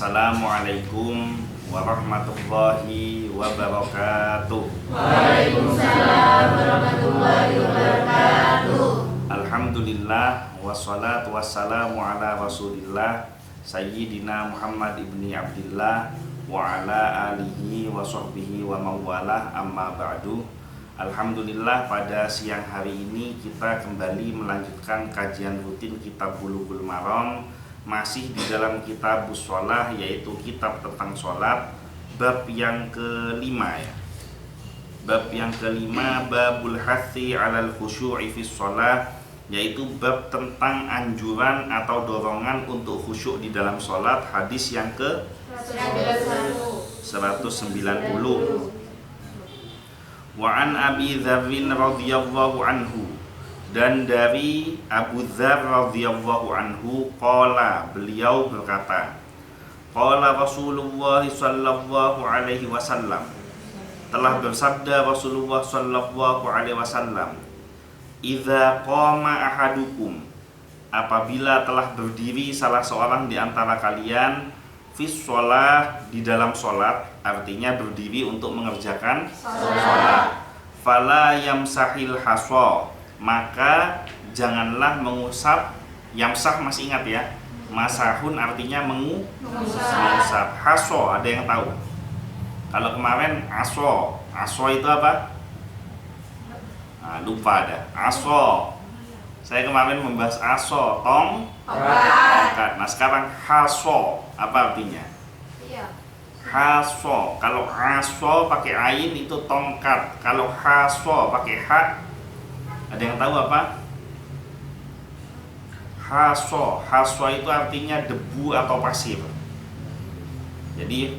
Assalamualaikum warahmatullahi wabarakatuh. Waalaikumsalam warahmatullahi wabarakatuh. Alhamdulillah wassalatu wassalamu ala rasulillah Sayyidina Muhammad ibni Abdillah wa ala alihi wa sahbihi wa mawalah, amma ba'du. Alhamdulillah, pada siang hari ini kita kembali melanjutkan kajian rutin kitab Bulughul Maram, masih di dalam kitab Shalah, yaitu kitab tentang sholat, bab yang kelima ya. Bab yang kelima, babul hathi alal khusyu'i fi sholat, yaitu bab tentang anjuran atau dorongan untuk khusyuk di dalam sholat. Hadis yang ke 190. Wa an Abi Dzarrin radhiyallahu anhu, dan dari Abu Dzar radhiyallahu anhu, qala, beliau berkata, qala Rasulullah sallallahu alaihi wasallam, telah bersabda Rasulullah sallallahu alaihi wasallam, idza qama ahadukum, apabila telah berdiri salah seorang di antara kalian, fis shalah, di dalam sholat, artinya berdiri untuk mengerjakan sholat, fala yamsahil hasa, maka janganlah mengusap. Yamsah masih ingat ya, masahun artinya mengusap. Haso, ada yang tahu? Kalau kemarin aso itu apa? Nah, lupa ada. Aso, saya kemarin membahas aso, tongkat. Nah sekarang haso, apa artinya? Haso, kalau haso pakai ain itu tongkat, kalau haso pakai ha, ada yang tahu apa? Haso itu artinya debu atau pasir. Jadi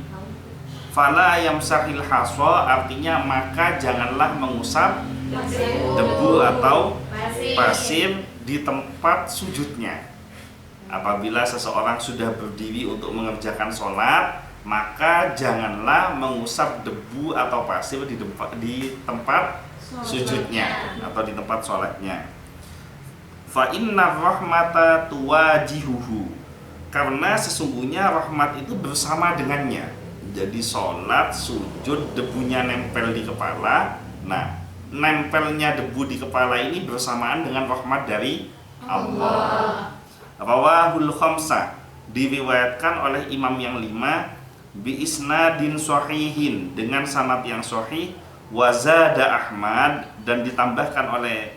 fala yamsahil haso artinya maka janganlah mengusap debu atau pasir di tempat sujudnya. Apabila seseorang sudah berdiri untuk mengerjakan sholat, maka janganlah mengusap debu atau pasir di tempat sujudnya atau di tempat sholatnya. Fa inna rahmata tuwajihuhu, karena sesungguhnya rahmat itu bersama dengannya. Jadi sholat, sujud, debunya nempel di kepala. Nah, nempelnya debu di kepala ini bersamaan dengan rahmat dari Allah. Rawahul khamsah, diriwayatkan oleh imam yang 5, bi isnadin sahihin, dengan sanad yang sahih, wazada Ahmad, dan ditambahkan oleh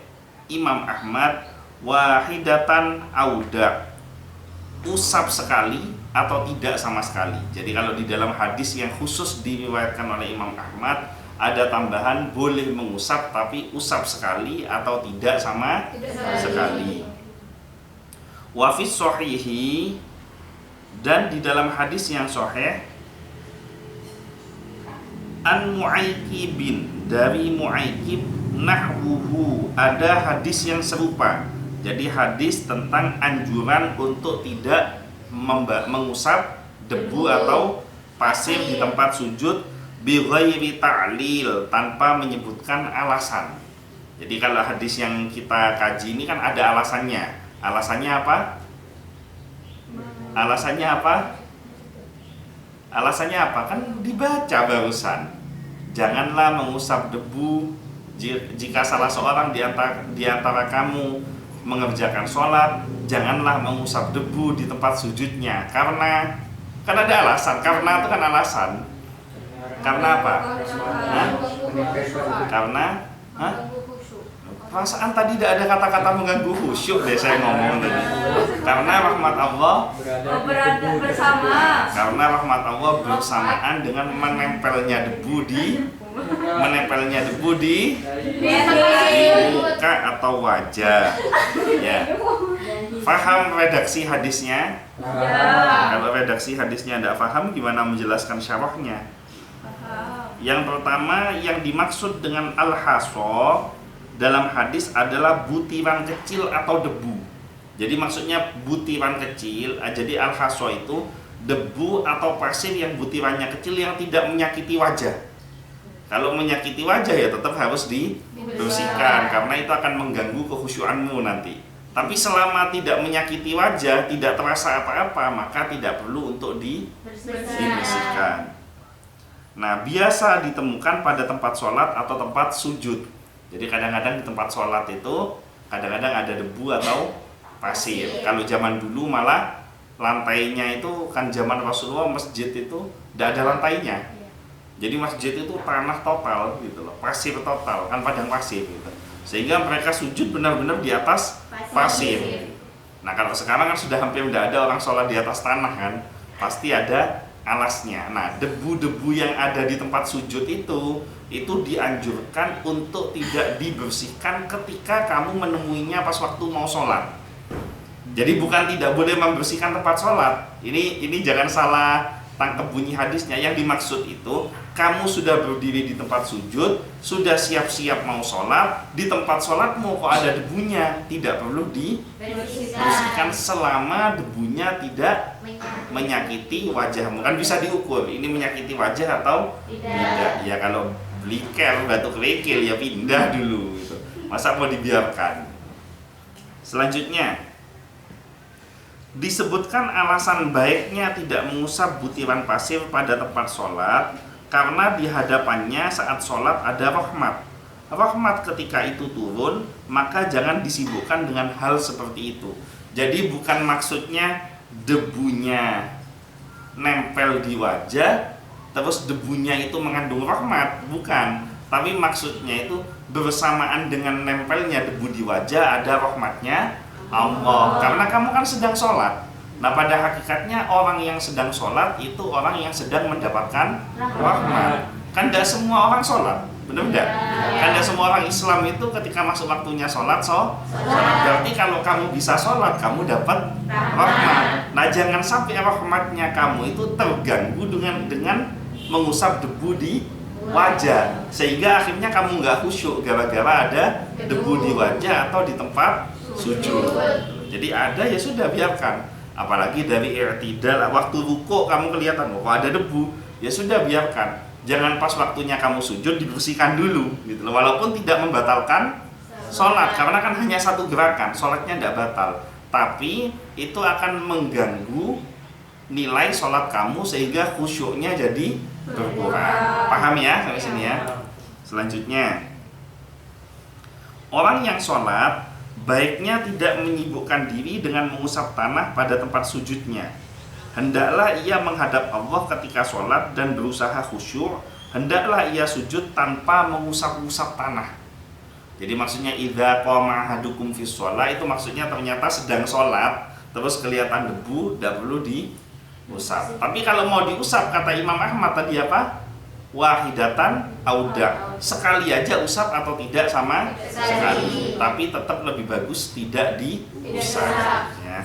Imam Ahmad, wahidatan auda, usap sekali atau tidak sama sekali. Jadi kalau di dalam hadis yang khusus diriwayatkan oleh Imam Ahmad, ada tambahan boleh mengusap tapi usap sekali atau tidak sama sekali. Wa fis sahihi, dan di dalam hadis yang sahih, an Mu'aikibin, dari Mu'aikib, nahwuhu, ada hadis yang serupa. Jadi hadis tentang anjuran untuk tidak mengusap debu atau pasir di tempat sujud, bi ghairi ta'lil, tanpa menyebutkan alasan. Jadi kalau hadis yang kita kaji ini kan ada alasannya. Alasannya apa? Alasannya apa? Alasannya apa? Kan dibaca barusan. Janganlah mengusap debu jika salah seorang di antara kamu mengerjakan sholat. Janganlah mengusap debu di tempat sujudnya. Karena kan ada alasan. Karena itu kan alasan. Karena apa? Karena perasaan tadi tidak ada kata-kata mengganggu khusyuk deh saya ngomong tadi. Karena rahmat Allah bersama. Karena rahmat Allah bersamaan dengan menempelnya debu di muka atau wajah. Ya. Faham redaksi hadisnya? Kalau redaksi hadisnya tidak faham, gimana menjelaskan syarahnya? Yang pertama, yang dimaksud dengan al-haso dalam hadis adalah butiran kecil atau debu. Jadi maksudnya butiran kecil. Jadi al-haso itu debu atau pasir yang butirannya kecil yang tidak menyakiti wajah. Kalau menyakiti wajah ya tetap harus dibersihkan, karena itu akan mengganggu kekhusyuanmu nanti. Tapi selama tidak menyakiti wajah, tidak terasa apa-apa, maka tidak perlu untuk dibersihkan. Nah, biasa ditemukan pada tempat sholat atau tempat sujud. Jadi kadang-kadang di tempat sholat itu kadang-kadang ada debu atau pasir. Kalau zaman dulu malah lantainya itu kan zaman Rasulullah, masjid itu tidak ada lantainya. Jadi masjid itu tanah total gitu loh, pasir total, kan padang pasir gitu. Sehingga mereka sujud benar-benar di atas pasir. Nah, kalau sekarang kan sudah hampir tidak ada orang sholat di atas tanah kan, pasti ada alasnya. Nah, debu-debu yang ada di tempat sujud itu dianjurkan untuk tidak dibersihkan ketika kamu menemuinya pas waktu mau sholat. Jadi bukan tidak boleh membersihkan tempat sholat. Ini jangan salah tangkap bunyi hadisnya. Yang dimaksud itu, kamu sudah berdiri di tempat sujud, sudah siap-siap mau sholat, di tempat sholatmu kok ada debunya, tidak perlu dibersihkan selama debunya tidak menyakiti wajahmu. Kan bisa diukur, ini menyakiti wajah atau tidak. Ya kalau bliker, batuk kerikil, ya pindah dulu gitu. Masa mau dibiarkan? Selanjutnya, disebutkan alasan baiknya tidak mengusap butiran pasir pada tempat sholat karena di hadapannya saat sholat ada rahmat. Rahmat ketika itu turun, maka jangan disibukkan dengan hal seperti itu. Jadi bukan maksudnya debunya nempel di wajah terus debunya itu mengandung rahmat, bukan. Tapi maksudnya itu bersamaan dengan nempelnya debu di wajah ada rahmatnya Allah, karena kamu kan sedang sholat. Nah, pada hakikatnya orang yang sedang sholat itu orang yang sedang mendapatkan rahmat. Kan tidak semua orang sholat, benar tidak? Kan tidak semua orang Islam itu ketika masuk waktunya sholat, berarti kalau kamu bisa sholat, kamu dapat rahmat. Nah, jangan sampai rahmatnya kamu itu terganggu dengan mengusap debu di wajah, sehingga akhirnya kamu nggak khusyuk gara-gara ada debu di wajah atau di tempat sujud. Jadi ada ya sudah biarkan. Apalagi dari i'tidal, waktu ruku kamu kelihatan kok ada debu, ya sudah biarkan. Jangan pas waktunya kamu sujud dibersihkan dulu gitu loh. Walaupun tidak membatalkan sholat, karena kan hanya satu gerakan, sholatnya tidak batal. Tapi itu akan mengganggu nilai sholat kamu sehingga khusyuknya jadi berkurang. Paham ya sampai sini ya? Selanjutnya, orang yang sholat baiknya tidak menyibukkan diri dengan mengusap tanah pada tempat sujudnya. Hendaklah ia menghadap Allah ketika sholat dan berusaha khusyuk. Hendaklah ia sujud tanpa mengusap-usap tanah. Jadi maksudnya idza qama ahadukum fis shalah, itu maksudnya ternyata sedang sholat terus kelihatan debu, tidak perlu diusap. Tapi kalau mau diusap, kata Imam Ahmad tadi apa? Wahidatan auda, sekali aja usap atau tidak sama sekali, tapi tetap lebih bagus tidak diusap ya.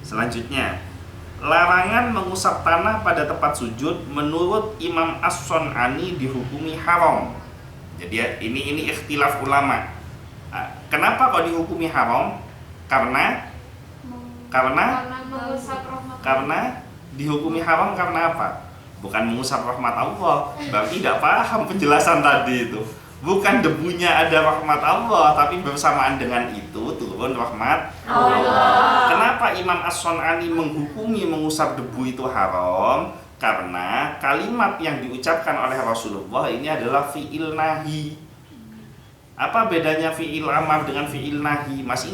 Selanjutnya, larangan mengusap tanah pada tempat sujud menurut Imam As-Sun'ani dihukumi haram. Jadi ya, ini ikhtilaf ulama. Kenapa kok dihukumi haram? Karena dihukumi haram karena apa? Bukan mengusap rahmat Allah, berarti tidak paham penjelasan tadi itu. Bukan debunya ada rahmat Allah, tapi bersamaan dengan itu turun rahmat Allah. Kenapa Imam As-Sun'ani menghukumi mengusap debu itu haram? Karena kalimat yang diucapkan oleh Rasulullah ini adalah fi'il nahi. Apa bedanya fi'il amar dengan fi'il nahi? Masih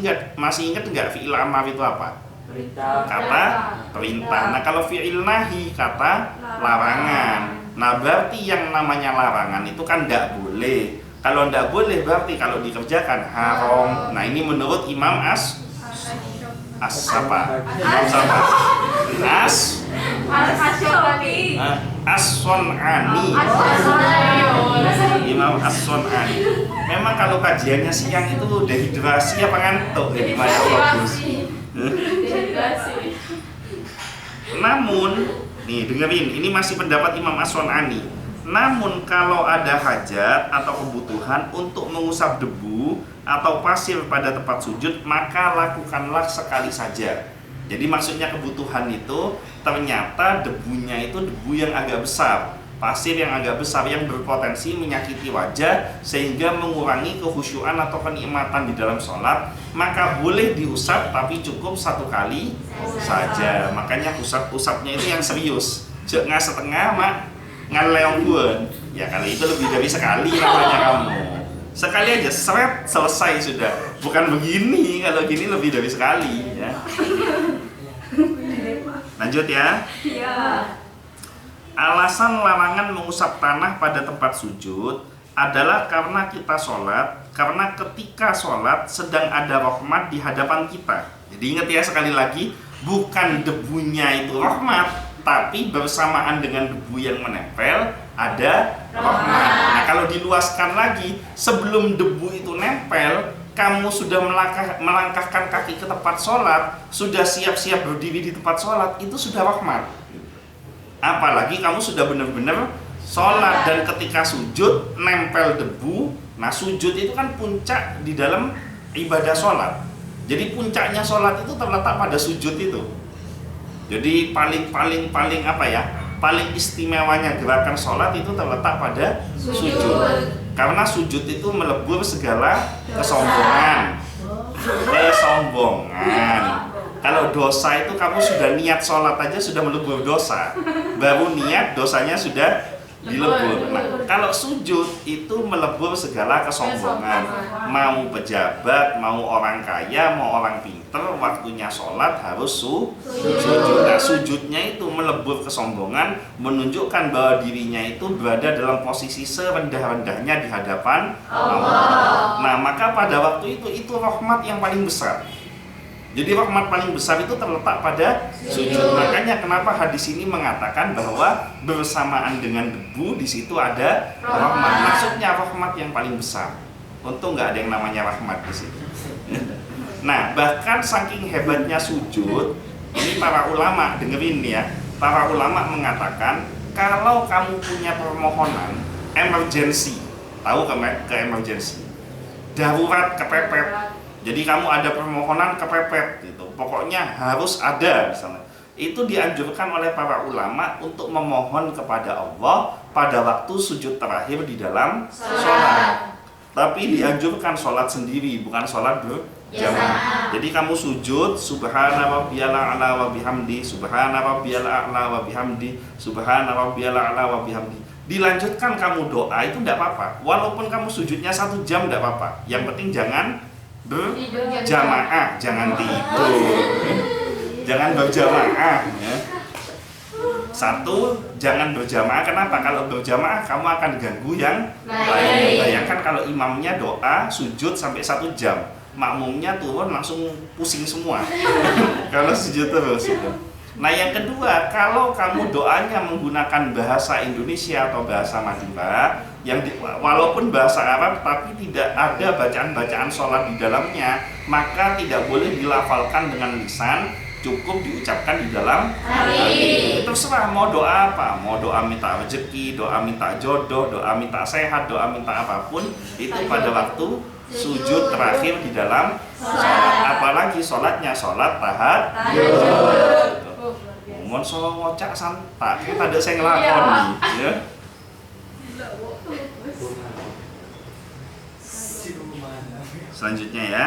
ingat enggak fi'il amar itu apa? Kata perintah. Nah, kalau fi'il nahi kata larangan. Nah, berarti yang namanya larangan itu kan tidak boleh. Kalau tidak boleh berarti kalau dikerjakan haram. Nah, ini menurut Imam As-Sun'ani. Imam As-Sun'ani. Memang kalau kajiannya siang itu dehidrasi apa ngantuk ya, Masya Allah. Namun, nih dengerin, ini masih pendapat Imam As-Sun'ani. Namun kalau ada hajat atau kebutuhan untuk mengusap debu atau pasir pada tempat sujud, maka lakukanlah sekali saja. Jadi maksudnya kebutuhan itu ternyata debunya itu debu yang agak besar. pasir yang agak besar yang berpotensi menyakiti wajah sehingga mengurangi kehusyuan atau kenikmatan di dalam sholat, maka boleh diusap tapi cukup 1 kali saja. Makanya usapnya itu yang serius, jangan setengah mak ngaleong pun. Ya kalau itu lebih dari sekali namanya kamu. Sekali aja seret selesai sudah. Bukan begini, kalau gini lebih dari sekali ya. Lanjut ya. Iya. Alasan larangan mengusap tanah pada tempat sujud adalah karena kita sholat, karena ketika sholat sedang ada rahmat di hadapan kita. Jadi ingat ya sekali lagi, bukan debunya itu rahmat, tapi bersamaan dengan debu yang menempel ada rahmat. Nah kalau diluaskan lagi, sebelum debu itu nempel, kamu sudah melangkahkan kaki ke tempat sholat, sudah siap-siap berdiri di tempat sholat, itu sudah rahmat. Apalagi kamu sudah benar-benar sholat dan ketika sujud nempel debu. Nah sujud itu kan puncak di dalam ibadah sholat. Jadi puncaknya sholat itu terletak pada sujud itu. Jadi paling apa ya? Paling istimewanya gerakan sholat itu terletak pada sujud. Karena sujud itu melebur segala kesombongan. Kalau dosa itu kamu sudah niat sholat aja sudah melebur dosa, baru niat dosanya sudah dilebur. Nah, kalau sujud itu melebur segala kesombongan. Mau pejabat, mau orang kaya, mau orang pinter, waktunya sholat harus sujud. Nah, sujudnya itu melebur kesombongan, menunjukkan bahwa dirinya itu berada dalam posisi serendah-rendahnya di hadapan Allah. Nah, maka pada waktu itu rahmat yang paling besar. Jadi rahmat paling besar itu terletak pada sujud. Makanya kenapa hadis ini mengatakan bahwa bersamaan dengan debu di situ ada rahmat. Maksudnya rahmat yang paling besar. Untung nggak ada yang namanya rahmat di situ. Nah, bahkan saking hebatnya sujud, ini para ulama dengerin ya. Para ulama mengatakan kalau kamu punya permohonan emergency, tahu ke emergency, darurat kepepet. Jadi kamu ada permohonan kepepet gitu, pokoknya harus ada misalnya. Itu dianjurkan oleh para ulama untuk memohon kepada Allah pada waktu sujud terakhir di dalam sholat. Tapi dianjurkan sholat sendiri, bukan sholat berjamaah. Jadi kamu sujud, subhana rabbiyal a'la wa bihamdi, subhana rabbiyal a'la wa bihamdi, subhana rabbiyal a'la wa bihamdi. Dilanjutkan kamu doa itu tidak apa-apa. Walaupun kamu sujudnya 1 jam tidak apa-apa. Yang penting jangan berjamaah, jangan tidur, jangan berjamaah ya. 1, jangan berjamaah. Kenapa? Kalau berjamaah kamu akan ganggu yang lain. Bayangkan kalau imamnya doa sujud sampai 1 jam, makmumnya turun langsung pusing semua kalau sujud terus itu. Nah yang kedua, kalau kamu doanya menggunakan bahasa Indonesia atau bahasa Madura yang walaupun bahasa Arab tapi tidak ada bacaan-bacaan sholat di dalamnya, maka tidak boleh dilafalkan dengan lisan, cukup diucapkan di dalam hati. Terserah mau doa apa, mau doa minta rezeki, doa minta jodoh, doa minta sehat, doa minta apapun, itu pada waktu sujud terakhir di dalam sholat. Apalagi sholatnya sholat tahajud. Mohon solo ngocak santak, kita ada saya ngelakoni ya. Selanjutnya ya,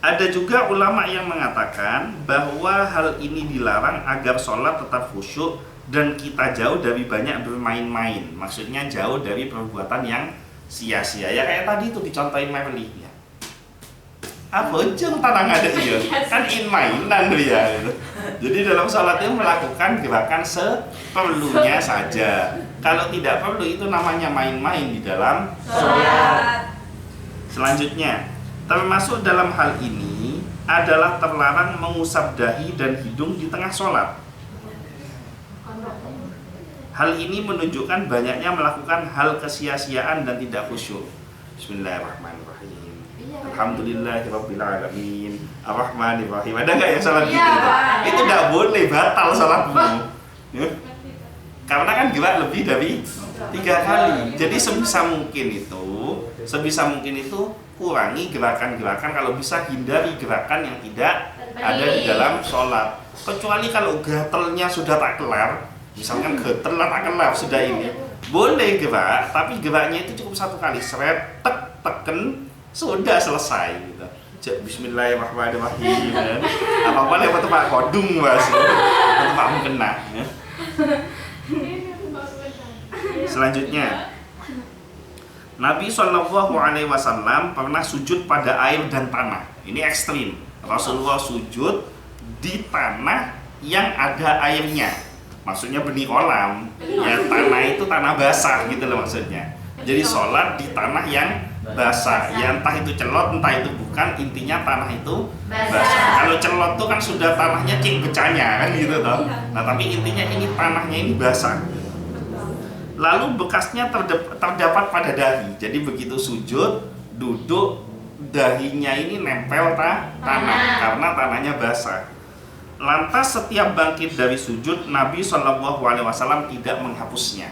ada juga ulama yang mengatakan bahwa hal ini dilarang agar sholat tetap khusyuk dan kita jauh dari banyak bermain-main. Maksudnya jauh dari perbuatan yang sia-sia. Ya kayak tadi itu dicontohin Merli ya. Apa jeng tanang ada iya kan mainan dia gitu. Jadi dalam sholat itu melakukan gerakan seperlunya saja. Kalau tidak perlu itu namanya main-main di dalam sholat. Selanjutnya, termasuk dalam hal ini adalah terlarang mengusap dahi dan hidung di tengah sholat. Hal ini menunjukkan banyaknya melakukan hal kesia-siaan dan tidak khusyuk. Bismillahirrahmanirrahim. Alhamdulillahirabbil alamin. Arrahmanirrahim. Ada enggak yang salah gitu? Itu enggak boleh, batal salatmu. Ya. Karena kan gerak lebih dari 3 kali. Jadi sebisa mungkin itu kurangi gerakan-gerakan, kalau bisa hindari gerakan yang tidak ada di dalam sholat. Kecuali kalau gatelnya sudah tak kelar, Misalkan geter kelap sudah ini. Boleh gerak, tapi geraknya itu cukup satu kali, seret, teken, sudah selesai gitu. Bismillahirrahmanirrahim. Apa-apa lewat tempat kodung Mas. Tempatmu kena ya. Selanjutnya, Nabi SAW pernah sujud pada air dan tanah. Ini ekstrim. Rasulullah sujud di tanah yang ada airnya. Maksudnya benih kolam. Ya tanah itu tanah basah gitu loh maksudnya. Jadi sholat di tanah yang basah. Ya entah itu celot, entah itu bukan. Intinya tanah itu basah. Kalau celot tuh kan sudah tanahnya cik becanya kan gitu toh. Nah tapi intinya ini tanahnya ini basah. Lalu bekasnya terdapat pada dahi. Jadi begitu sujud, duduk, dahinya ini nempel tanah karena tanahnya basah. Lantas setiap bangkit dari sujud, Nabi SAW tidak menghapusnya.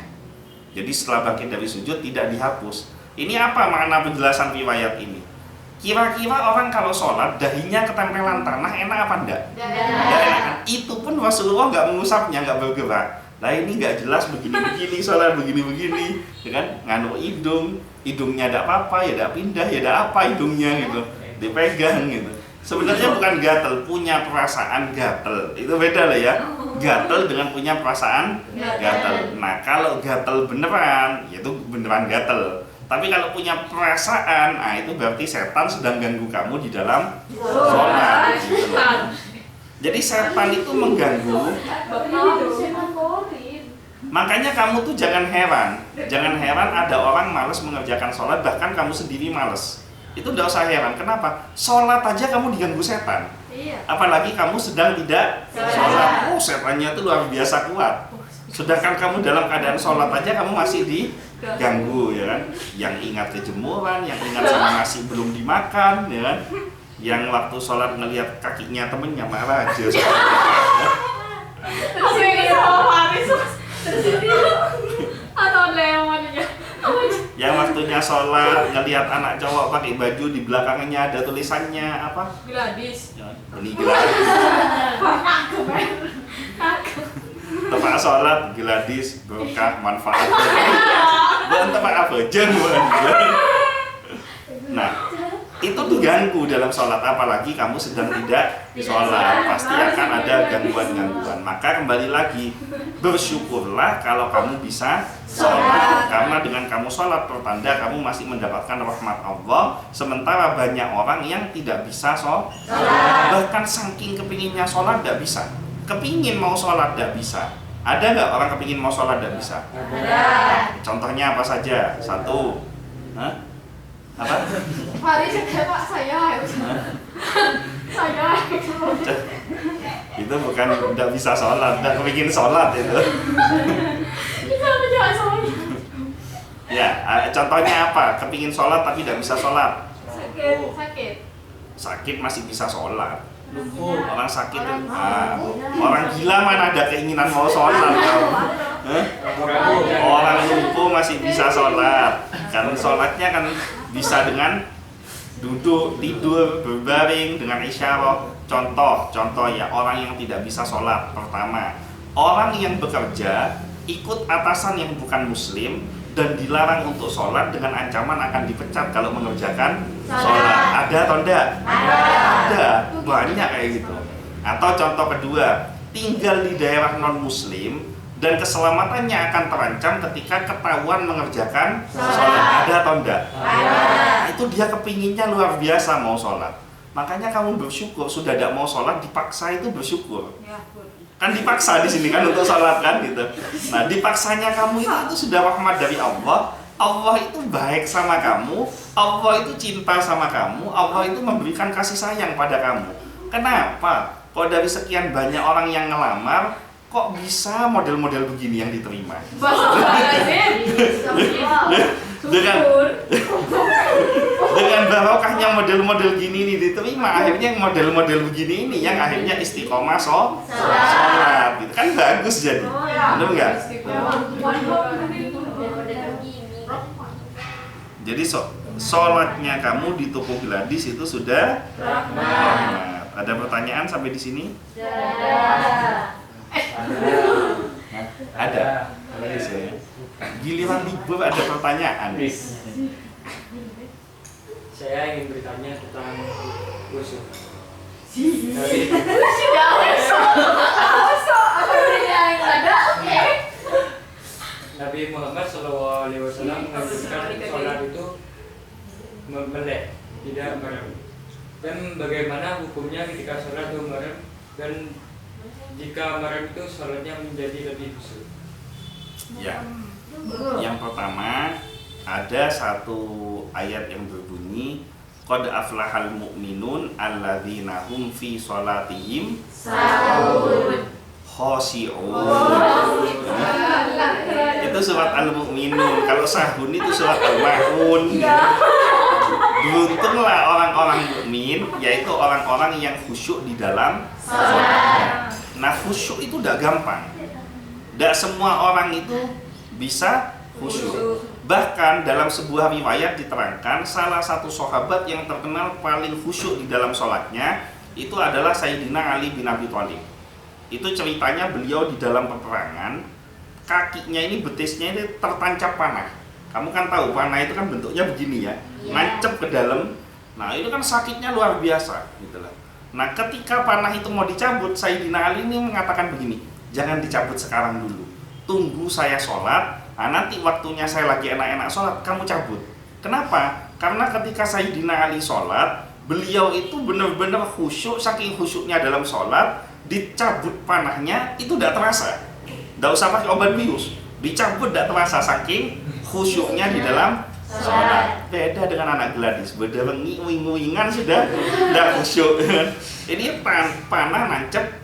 Jadi setelah bangkit dari sujud tidak dihapus. Ini apa makna penjelasan riwayat ini? Kira-kira orang kalau sholat dahinya ketempelan tanah enak apa enggak? Enggak enak. Itu pun Rasulullah nggak mengusapnya, nggak bergerak. Nah ini nggak jelas begini-begini sholat begini-begini, ya kan? Nganu hidungnya ada apa-apa, ya ada pindah, ya ada apa hidungnya gitu, dipegang gitu. Sebenarnya bukan gatel, punya perasaan gatel, itu beda lah ya. Gatel dengan punya perasaan gatel. Nah kalau gatel beneran, itu beneran gatel. Tapi kalau punya perasaan, nah itu berarti setan sedang ganggu kamu di dalam sholat. Gitu. Jadi setan itu mengganggu. Makanya kamu tuh jangan heran ada orang malas mengerjakan sholat, bahkan kamu sendiri malas. Itu tidak usah heran. Kenapa? Sholat aja kamu diganggu setan. Apalagi kamu sedang tidak sholat. Oh setannya itu luar biasa kuat. Sedangkan kamu dalam keadaan sholat aja kamu masih diganggu ya kan. Yang ingat kejemuran, yang ingat sama nasi belum dimakan ya kan. Yang waktu sholat ngelihat kakinya temennya marah aja. Yang waktunya sholat ngelihat anak cowok pakai baju di belakangnya ada tulisannya apa? Gladis. Ini Gladis. Tempat sholat Gladis berkah manfaat. Dan tempat apa? Jangan. Nah, itu diganggu dalam sholat, apalagi kamu sedang tidak sholat, pasti akan ada gangguan-gangguan. Maka kembali lagi, bersyukurlah kalau kamu bisa sholat, karena dengan kamu sholat pertanda kamu masih mendapatkan rahmat Allah, sementara banyak orang yang tidak bisa sholat, bahkan saking kepinginnya sholat tidak bisa, kepingin mau sholat tidak bisa. Ada nggak orang kepingin mau sholat tidak bisa? Ada. Contohnya apa saja? Satu, apa? Mari saja Pak, saya Itu bukan tidak bisa sholat, tidak kepingin sholat itu. Kita menjawab soalnya. Ya, contohnya apa? Kepingin sholat tapi tidak bisa sholat. Sakit masih bisa sholat. Orang sakit, orang gila mana ada keinginan mau sholat? Orang lumpuh masih bisa sholat. Kan sholatnya kan bisa dengan duduk, tidur, berbaring, dengan isyarat. Contoh ya, orang yang tidak bisa sholat. Pertama, orang yang bekerja ikut atasan yang bukan muslim dan dilarang untuk sholat dengan ancaman akan dipecat kalau mengerjakan sholat. Ada atau enggak? Ada, banyak kayak gitu. Atau contoh kedua, tinggal di daerah non muslim dan keselamatannya akan terancam ketika ketahuan mengerjakan sholat. Ada atau enggak? Nah, itu dia kepinginnya luar biasa mau sholat. Makanya kamu bersyukur, sudah tidak mau sholat dipaksa itu bersyukur. Kan dipaksa di sini kan untuk sholat kan gitu. Nah dipaksanya kamu itu sudah rahmat dari Allah. Allah itu baik sama kamu, Allah itu cinta sama kamu, Allah itu memberikan kasih sayang pada kamu. Kenapa? Kok dari sekian banyak orang yang ngelamar, kok bisa model-model begini yang diterima? Dengan barokahnya model-model gini ini diterima, akhirnya model-model begini ini yang akhirnya istiqomah sholat gitu kan, bagus jadi, benar nggak? Jadi sholatnya kamu di toko Gladis itu sudah rahmat. Ada pertanyaan sampai di sini? Ada. Yes, ya. Giliran libur ada pertanyaan. Saya ingin bertanya tentang khusyuk. Sudah masuk. Yang ada, oke. Nabi Muhammad SAW mengajarkan sholat itu melek, tidak merem. Dan bagaimana hukumnya ketika sholat itu merem, dan jika merem itu sholatnya menjadi lebih khusyuk? Ya. Yang pertama, ada satu ayat yang berbunyi qad aflahal mu'minun alladzina hum fi sholatihim khashi'un. Itu surat Al-Mu'minun. Kalau sahun itu surat Al-Ma'un. Beruntunglah orang-orang mukmin, yaitu orang-orang yang khusyuk di dalam sholat. Nah, khusyuk itu udah gampang. Tidak semua orang itu bisa khusyuk. Bahkan dalam sebuah riwayat diterangkan salah satu sahabat yang terkenal paling khusyuk di dalam sholatnya itu adalah Sayyidina Ali bin Abi Thalib. Itu ceritanya beliau di dalam peperangan, kakinya ini, betisnya ini tertancap panah. Kamu kan tahu panah itu kan bentuknya begini ya, nancep ke dalam. Nah itu kan sakitnya luar biasa gitu lah. Nah ketika panah itu mau dicabut, Sayyidina Ali ini mengatakan begini, jangan dicabut sekarang dulu, tunggu saya sholat. Nah, nanti waktunya saya lagi enak-enak sholat, kamu cabut. Kenapa? Karena ketika Sayyidina Ali sholat, beliau itu benar-benar khusyuk, saking khusyuknya dalam sholat, dicabut panahnya itu tidak terasa. Tidak usah pakai obat bius, dicabut tidak terasa saking khusyuknya di dalam sholat. Beda dengan anak Gladys, beda wing-wingan sudah tidak khusyuk. Ini panah nancep,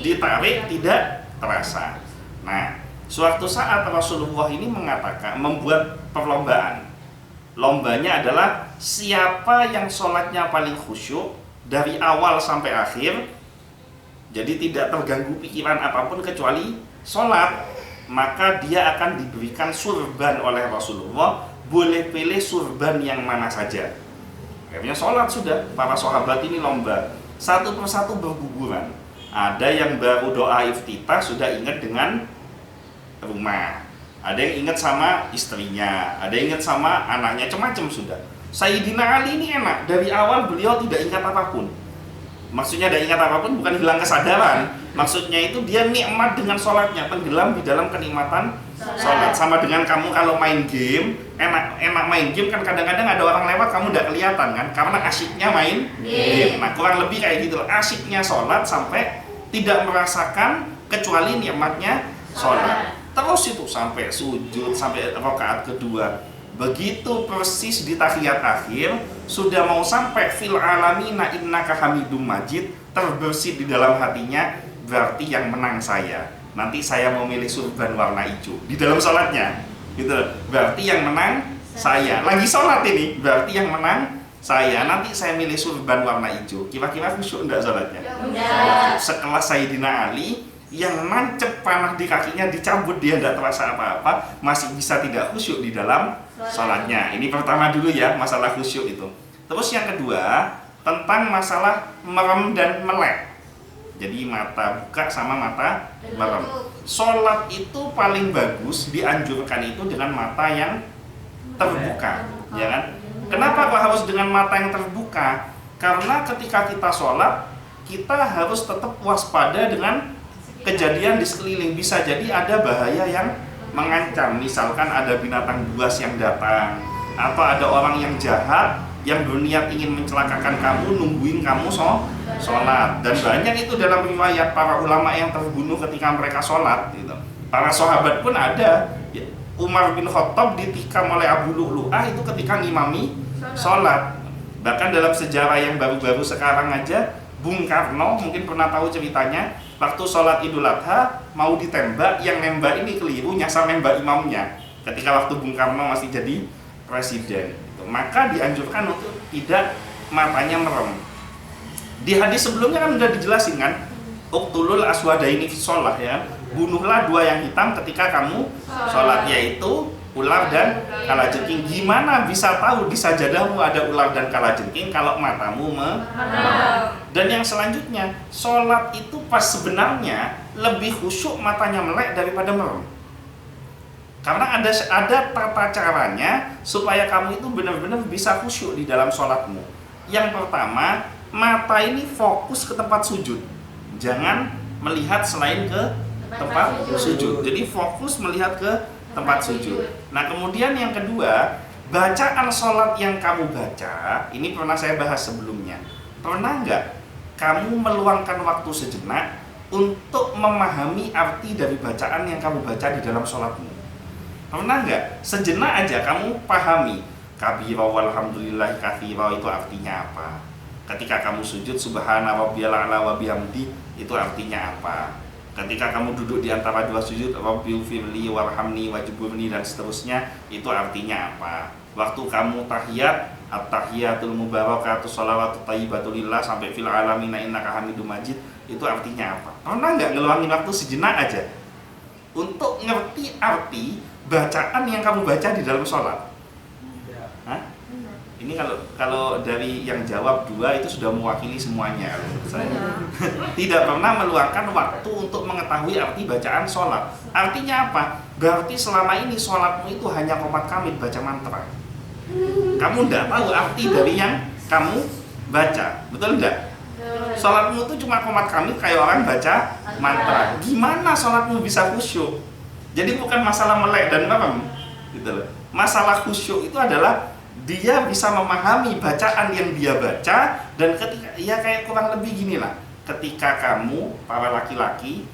ditarik tidak terasa. Nah, suatu saat Rasulullah ini mengatakan, membuat perlombaan. Lombanya adalah siapa yang sholatnya paling khusyuk dari awal sampai akhir, jadi tidak terganggu pikiran apapun kecuali sholat, maka dia akan diberikan surban oleh Rasulullah. Boleh pilih surban yang mana saja. Akhirnya sholat sudah, para sahabat ini lomba, satu persatu berguguran. Ada yang baru doa iftitah sudah ingat dengan rumah, ada yang ingat sama istrinya, ada yang ingat sama anaknya, macam-macam sudah. Sayyidina Ali ini enak, dari awal beliau tidak ingat apapun. Maksudnya tidak ingat apapun bukan hilang kesadaran, maksudnya itu dia nikmat dengan sholatnya, tenggelam di dalam kenikmatan sholat. Sama dengan kamu kalau main game, enak main game kan kadang-kadang ada orang lewat kamu tidak kelihatan kan, karena asyiknya main game. Nah kurang lebih kayak gitu, asyiknya sholat sampai tidak merasakan kecuali nikmatnya sholat. Terus itu sampai sujud, sampai rakaat kedua. Begitu persis di tahiyat akhir, sudah mau sampai fil alamina innaka hamidum majid, terbersih di dalam hatinya, berarti yang menang saya. Nanti saya mau milih surban warna hijau di dalam sholatnya, gitu. Berarti yang menang saya. Lagi sholat ini, berarti yang menang saya. Nanti saya milih surban warna hijau. Kira-kira khusyuk enggak sholatnya? Sekelas Sayyidina Ali yang nancep panah di kakinya, dicabut dia tidak terasa apa-apa, masih bisa tidak khusyuk di dalam sholatnya. Ini pertama dulu ya, masalah khusyuk itu. Terus yang kedua, tentang masalah merem dan melek. Jadi mata buka sama mata merem. Sholat itu paling bagus dianjurkan itu dengan mata yang terbuka, ya kan? Kenapa kok harus dengan mata yang terbuka? Karena ketika kita sholat, kita harus tetap waspada dengan kejadian di sekeliling. Bisa jadi ada bahaya yang mengancam, misalkan ada binatang buas yang datang, atau ada orang yang jahat yang berniat ingin mencelakakan kamu, nungguin kamu sholat. Dan banyak itu dalam riwayat para ulama yang terbunuh ketika mereka sholat gitu. Para sahabat pun ada. Umar bin Khattab ditikam oleh Abu Lu'lu'ah itu ketika ngimami sholat. Bahkan dalam sejarah yang baru-baru sekarang aja, Bung Karno mungkin pernah tahu ceritanya, waktu sholat Idul Adha mau ditembak, yang nembak ini keliru, nyasar nembak imamnya ketika waktu Bung Karno masih jadi presiden. Maka dianjurkan untuk tidak matanya merem. Di hadis sebelumnya kan sudah dijelasin kan, uqtulul aswadaini fi sholah, ya, bunuhlah dua yang hitam ketika kamu sholat, yaitu ular dan kalajengking. Gimana bisa tahu di sajadahmu ada ular dan kalajengking kalau matamu Dan yang selanjutnya, sholat itu pas sebenarnya lebih khusyuk matanya melek daripada merem. Karena ada tata caranya supaya kamu itu benar-benar bisa khusyuk di dalam sholatmu. Yang pertama, mata ini fokus ke tempat sujud. Jangan melihat selain ke tempat sujud. Jadi fokus melihat ke tempat sujud. Nah, kemudian yang kedua, bacaan sholat yang kamu baca, ini pernah saya bahas sebelumnya. Pernah nggak kamu meluangkan waktu sejenak untuk memahami arti dari bacaan yang kamu baca di dalam sholatmu? Pernah nggak sejenak aja kamu pahami kabira walhamdulillah katsira itu artinya apa? Ketika kamu sujud subhana rabbiyal a'la wa bihamdi itu artinya apa? Ketika kamu duduk di antara dua sujud rabbighfirli warhamni wajburni dan seterusnya itu artinya apa? Waktu kamu tahiyat at-tahiyatul mubarakatuh shalawatut thayyibatul lillah sampai fil alamina innaka hamidum majid itu artinya apa? Pernah nggak ngeluangin waktu sejenak aja untuk ngerti arti bacaan yang kamu baca di dalam sholat? Hah? Ini kalau dari yang jawab dua itu sudah mewakili semuanya menurut saya. Tidak pernah meluangkan waktu untuk mengetahui arti bacaan sholat. Artinya apa? Berarti selama ini sholatmu itu hanya qomat kamit baca mantra. Kamu tidak tahu arti dari yang kamu baca, betul tidak? Sholatmu itu cuma qomat kamit kayak orang baca mantra. Gimana sholatmu bisa khusyuk? Jadi bukan masalah melek dan merem, gitu loh. Masalah khusyuk itu adalah dia bisa memahami bacaan yang dia baca, dan ketika ya kayak kurang lebih gini lah, ketika kamu para laki-laki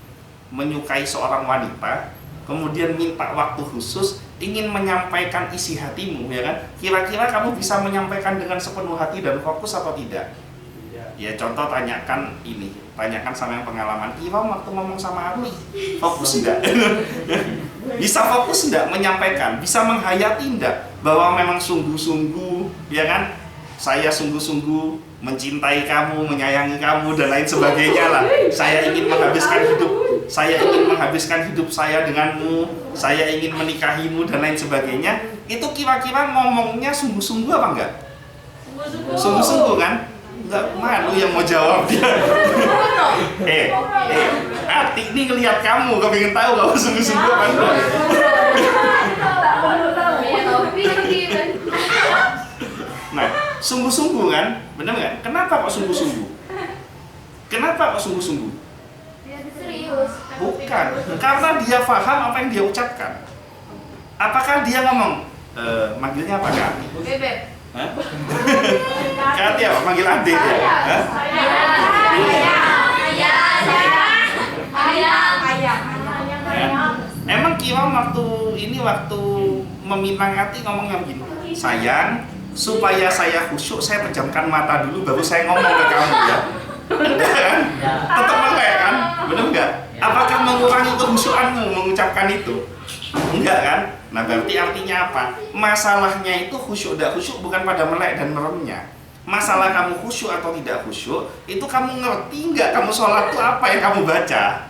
menyukai seorang wanita kemudian minta waktu khusus ingin menyampaikan isi hatimu, ya kan, kira-kira kamu bisa menyampaikan dengan sepenuh hati dan fokus atau tidak? Ya contoh tanyakan sama yang pengalaman, waktu ngomong sama aku fokus enggak? Bisa fokus enggak menyampaikan? Bisa menghayati enggak bahwa memang sungguh-sungguh, ya kan, saya sungguh-sungguh mencintai kamu, menyayangi kamu dan lain sebagainya lah. Saya ingin menghabiskan hidup saya denganmu, saya ingin menikahimu dan lain sebagainya. Itu kira-kira ngomongnya sungguh-sungguh apa enggak? Sungguh-sungguh kan? Enggak, malu yang mau jawab dia. Ati ini ngelihat kamu, pengen tahu kamu sungguh-sungguh apa enggak? Nah, sungguh-sungguh kan? Benar nggak? Kenapa kok sungguh-sungguh? Kenapa kok sungguh-sungguh? Serius. Bukan, karena dia paham apa yang dia ucapkan. Apakah dia ngomong, manggilnya apa Kak? Bebek. Hah? Kak Ati apa? Manggil adik ya? Hah? Emang Kiwam waktu meminang Ati ngomongnya begini, sayang, supaya saya khusyuk saya pejamkan mata dulu baru saya ngomong ke kamu ya. Enggak kan? Tetap melek kan? Benar enggak? Apakah mengurangi kekhusyukanmu mengucapkan itu? Enggak kan? Nah berarti artinya apa? Masalahnya itu khusyuk tidak khusyuk bukan pada melek dan meremnya. Masalah kamu khusyuk atau tidak khusyuk itu kamu ngerti enggak kamu sholat itu apa yang kamu baca?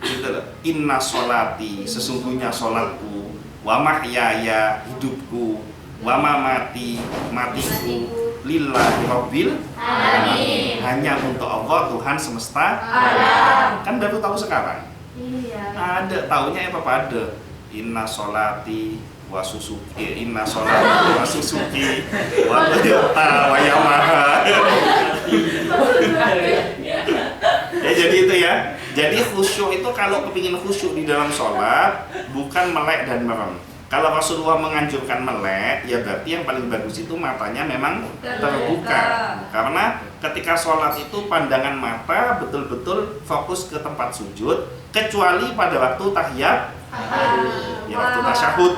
Gitu loh. Inna sholati, sesungguhnya sholatku, wa mahyaya, hidupku, wa mamati, matiku, lillahi rabbil alamin, hanya untuk Allah Tuhan semesta alam. Kan baru tahu sekarang? Iya. Ada, taunya apa pada? Inna sholati wa susuki, inna sholati wa susuki wa Toyota wa Yamaha. Ya jadi itu ya. Jadi khusyuk itu kalau kepingin khusyuk di dalam sholat bukan melek dan merem. Kalau Rasulullah menganjurkan melek, ya berarti yang paling bagus itu matanya memang terbuka. Karena ketika sholat itu pandangan mata betul-betul fokus ke tempat sujud, kecuali pada waktu tahiyat, ya waktu tasyahud.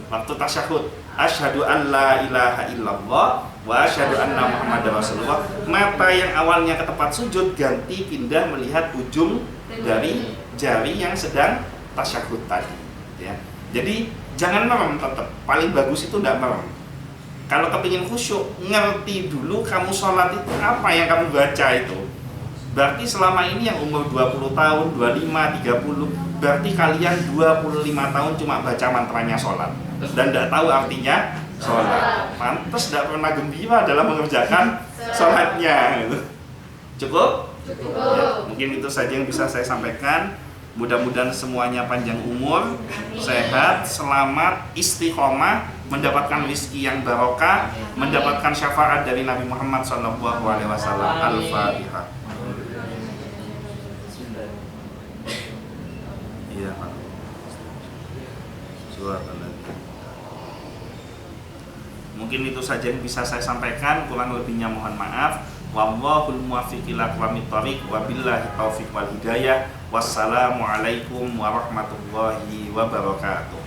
Waktu tasyahud, asyhadu an la ilaha illallah wa asyhadu anna muhammadar rasulullah. Mata yang awalnya ke tempat sujud ganti pindah melihat ujung dari jari yang sedang tasyahud tadi, ya. Jadi jangan merem, tetap paling bagus itu tidak merem. Kalau kepingin khusyuk, ngerti dulu kamu sholat itu apa yang kamu baca itu. Berarti selama ini yang umur 20 tahun, 25, 30 berarti kalian 25 tahun cuma baca mantranya sholat dan tidak tahu artinya sholat. Pantes tidak pernah gembira dalam mengerjakan sholatnya gitu. Cukup? Ya, mungkin itu saja yang bisa saya sampaikan. Mudah-mudahan semuanya panjang umur, sehat, selamat, istiqomah, mendapatkan rezeki yang barokah, mendapatkan syafaat dari Nabi Muhammad SAW. Al-Fatihah. Iya, Pak. Mungkin itu saja yang bisa saya sampaikan, kurang lebihnya mohon maaf. Wallahul muwaffiq ila aqwamit thoriq, wabillahi taufiq wal hidayah. Wassalamualaikum warahmatullahi wabarakatuh.